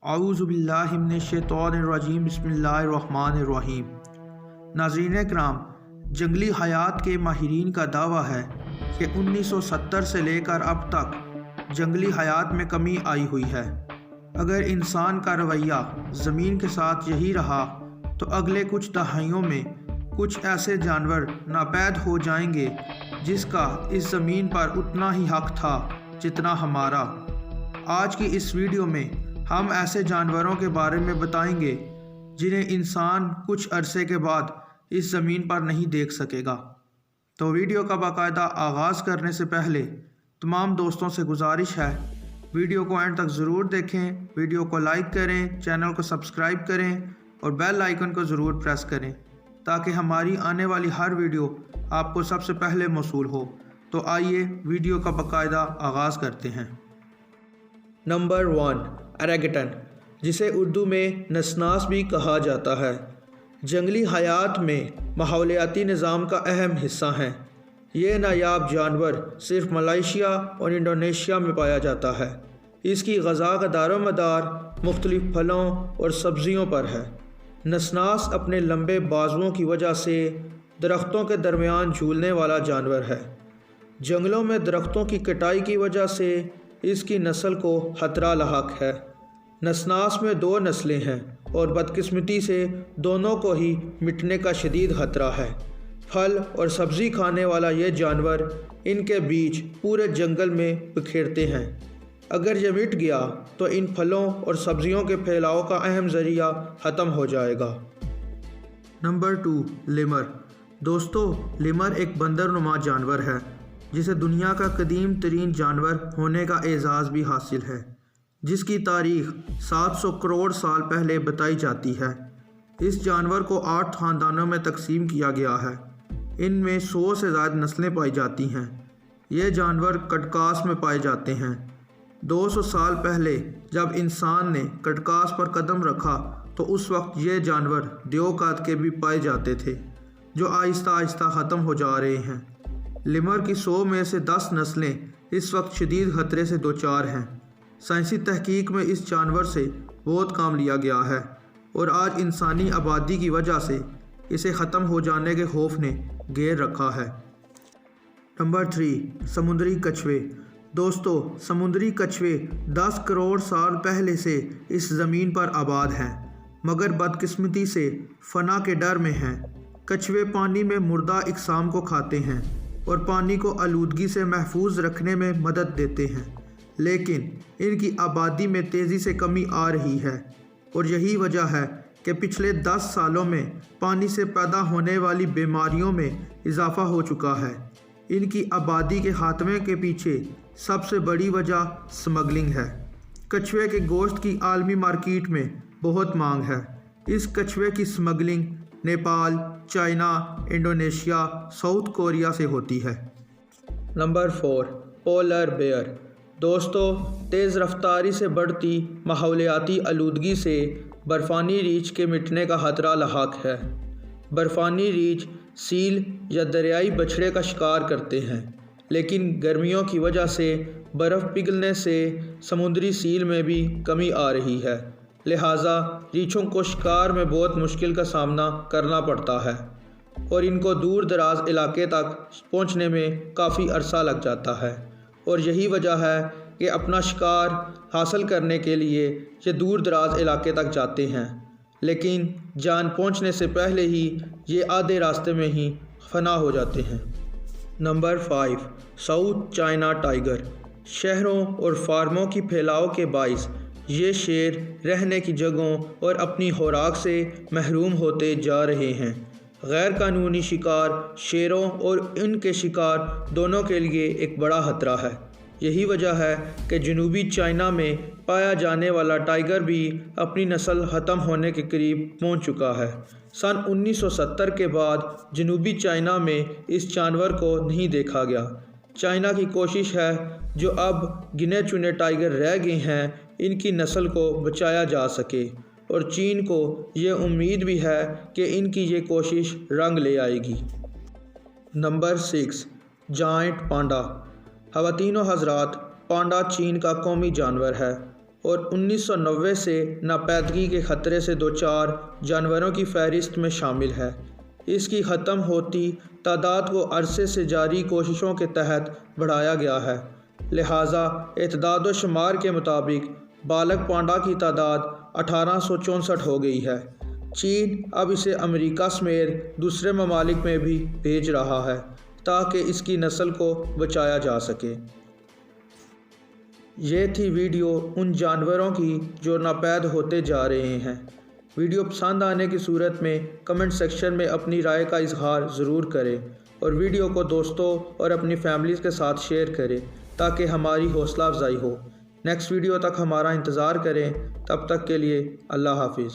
اعوذ باللہ من الشیطان الرجیم بسم اللہ الرحمن الرحیم۔ ناظرین کرام، جنگلی حیات کے ماہرین کا دعویٰ ہے کہ 1970 سے لے کر اب تک جنگلی حیات میں کمی آئی ہوئی ہے۔ اگر انسان کا رویہ زمین کے ساتھ یہی رہا تو اگلے کچھ دہائیوں میں کچھ ایسے جانور ناپید ہو جائیں گے جس کا اس زمین پر اتنا ہی حق تھا جتنا ہمارا۔ آج کی اس ویڈیو میں ہم ایسے جانوروں کے بارے میں بتائیں گے جنہیں انسان کچھ عرصے کے بعد اس زمین پر نہیں دیکھ سکے گا۔ تو ویڈیو کا باقاعدہ آغاز کرنے سے پہلے تمام دوستوں سے گزارش ہے ویڈیو کو اینڈ تک ضرور دیکھیں، ویڈیو کو لائک کریں، چینل کو سبسکرائب کریں اور بیل آئیکن کو ضرور پریس کریں تاکہ ہماری آنے والی ہر ویڈیو آپ کو سب سے پہلے موصول ہو۔ تو آئیے ویڈیو کا باقاعدہ آغاز کرتے ہیں۔ نمبر 1، اورینگوٹن، جسے اردو میں نسناس بھی کہا جاتا ہے، جنگلی حیات میں ماحولیاتی نظام کا اہم حصہ ہیں۔ یہ نایاب جانور صرف ملائیشیا اور انڈونیشیا میں پایا جاتا ہے۔ اس کی غذا کا دار و مدار مختلف پھلوں اور سبزیوں پر ہے۔ نسناس اپنے لمبے بازوؤں کی وجہ سے درختوں کے درمیان جھولنے والا جانور ہے۔ جنگلوں میں درختوں کی کٹائی کی وجہ سے اس کی نسل کو خطرہ لاحق ہے۔ نسناس میں 2 نسلیں ہیں اور بدقسمتی سے دونوں کو ہی مٹنے کا شدید خطرہ ہے۔ پھل اور سبزی کھانے والا یہ جانور ان کے بیج پورے جنگل میں بکھیرتے ہیں۔ اگر یہ مٹ گیا تو ان پھلوں اور سبزیوں کے پھیلاؤ کا اہم ذریعہ ختم ہو جائے گا۔ نمبر 2، لیمر۔ دوستو، لیمر ایک بندر نما جانور ہے جسے دنیا کا قدیم ترین جانور ہونے کا اعزاز بھی حاصل ہے، جس کی تاریخ 700 کروڑ سال پہلے بتائی جاتی ہے۔ اس جانور کو 8 خاندانوں میں تقسیم کیا گیا ہے۔ ان میں 100 سے زائد نسلیں پائی جاتی ہیں۔ یہ جانور کٹکاس میں پائے جاتے ہیں۔ 200 سال پہلے جب انسان نے کٹکاس پر قدم رکھا تو اس وقت یہ جانور دیو قد کے بھی پائے جاتے تھے، جو آہستہ آہستہ ختم ہو جا رہے ہیں۔ لیمر کی 100 میں سے 10 نسلیں اس وقت شدید خطرے سے دوچار ہیں۔ سائنسی تحقیق میں اس جانور سے بہت کام لیا گیا ہے اور آج انسانی آبادی کی وجہ سے اسے ختم ہو جانے کے خوف نے گھیر رکھا ہے۔ نمبر 3، سمندری کچھوے۔ دوستو، سمندری کچھوے 10 کروڑ سال پہلے سے اس زمین پر آباد ہیں، مگر بدقسمتی سے فنا کے ڈر میں ہیں۔ کچھوے پانی میں مردہ اجسام کو کھاتے ہیں اور پانی کو آلودگی سے محفوظ رکھنے میں مدد دیتے ہیں، لیکن ان کی آبادی میں تیزی سے کمی آ رہی ہے اور یہی وجہ ہے کہ پچھلے 10 سالوں میں پانی سے پیدا ہونے والی بیماریوں میں اضافہ ہو چکا ہے۔ ان کی آبادی کے خاتمے کے پیچھے سب سے بڑی وجہ سمگلنگ ہے۔ کچھوے کے گوشت کی عالمی مارکیٹ میں بہت مانگ ہے۔ اس کچھوے کی smuggling Nepal, China, Indonesia, South Korea سے ہوتی ہے۔ Number 4، polar bear. دوستو، تیز رفتاری سے بڑھتی ماحولیاتی آلودگی سے برفانی ریچھ کے مٹنے کا خطرہ لاحق ہے۔ برفانی ریچھ سیل یا دریائی بچھڑے کا شکار کرتے ہیں، لیکن گرمیوں کی وجہ سے برف پگھلنے سے سمندری سیل میں بھی کمی آ رہی ہے، لہٰذا ریچھوں کو شکار میں بہت مشکل کا سامنا کرنا پڑتا ہے اور ان کو دور دراز علاقے تک پہنچنے میں کافی عرصہ لگ جاتا ہے، اور یہی وجہ ہے کہ اپنا شکار حاصل کرنے کے لیے یہ دور دراز علاقے تک جاتے ہیں، لیکن جان پہنچنے سے پہلے ہی یہ آدھے راستے میں ہی فنا ہو جاتے ہیں۔ Number 5، south China tiger. شہروں اور فارموں کی پھیلاؤ کے باعث یہ شیر رہنے کی جگہوں اور اپنی خوراک سے محروم ہوتے جا رہے ہیں۔ غیر قانونی شکار شیروں اور ان کے شکار دونوں کے لیے ایک بڑا خطرہ ہے۔ یہی وجہ ہے کہ جنوبی چائنا میں پایا جانے والا ٹائیگر بھی اپنی نسل ختم ہونے کے قریب پہنچ چکا ہے۔ سن 1970 کے بعد جنوبی چائنا میں اس جانور کو نہیں دیکھا گیا۔ چائنا کی کوشش ہے جو اب گنے چنے ٹائیگر رہ گئے ہیں ان کی نسل کو بچایا جا سکے، اور چین کو یہ امید بھی ہے کہ ان کی یہ کوشش رنگ لے آئے گی۔ Number 6، joint panda. خواتین و حضرات، پانڈا چین کا قومی جانور ہے۔ اور 1990 سے ناپیدگی کے خطرے سے دوچار جانوروں کی فہرست میں شامل ہے۔ اس کی ختم ہوتی تعداد کو عرصے سے جاری کوششوں کے تحت بڑھایا گیا ہے، لہٰذا اعداد و شمار کے مطابق بالغ پانڈا کی تعداد 1864 ہو گئی ہے۔ چین اب اسے امریکہ سمیت دوسرے ممالک میں بھی بھیج رہا ہے تاکہ اس کی نسل کو بچایا جا سکے۔ یہ تھی ویڈیو ان جانوروں کی جو ناپید ہوتے جا رہے ہیں۔ ویڈیو پسند آنے کی صورت میں کمنٹ سیکشن میں اپنی رائے کا اظہار ضرور کریں اور ویڈیو کو دوستوں اور اپنی فیملیز کے ساتھ شیئر کریں تاکہ ہماری حوصلہ افزائی ہو۔ نیکسٹ ویڈیو تک ہمارا انتظار کریں، تب تک کے لیے اللہ حافظ۔